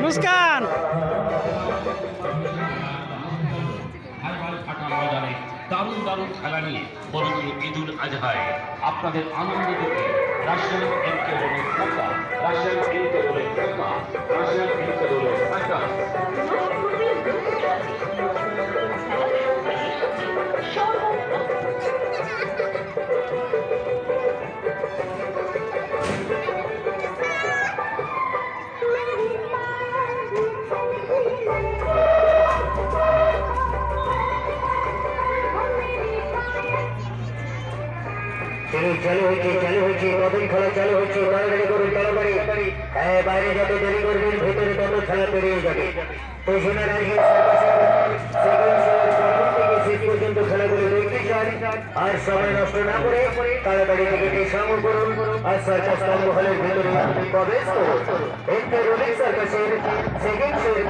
মুস্কান দারুণ দারুণ খেলা নিয়ে পবিত্র ঈদুল আজহায় আপনাদের আনন্দ দিতে রাশিয়ান এনকেবলের ঢাকা, রাশিয়ান এনকেবলের ঢাকা, রাশিয়ান এনকেবলের ঢাকা। চালু হয়েছে কখন খেলা চালু হচ্ছে, তাড়াতাড়ি করুন তাড়াতাড়ি। হ্যাঁ, বাইরে যত দেরি করবেন ভেতরে তত খেলা পেরিয়ে যাবে। তো শোনার আগে শেষ পর্যন্ত খেলাগুলো দেখতে চান আর সময় নষ্ট না করে তাড়াতাড়ি থেকে সামর করুন আর সার্কাস হলের ভেতরে প্রবেশ করুন। সার্কাসের সেকেন্ড শোয়ের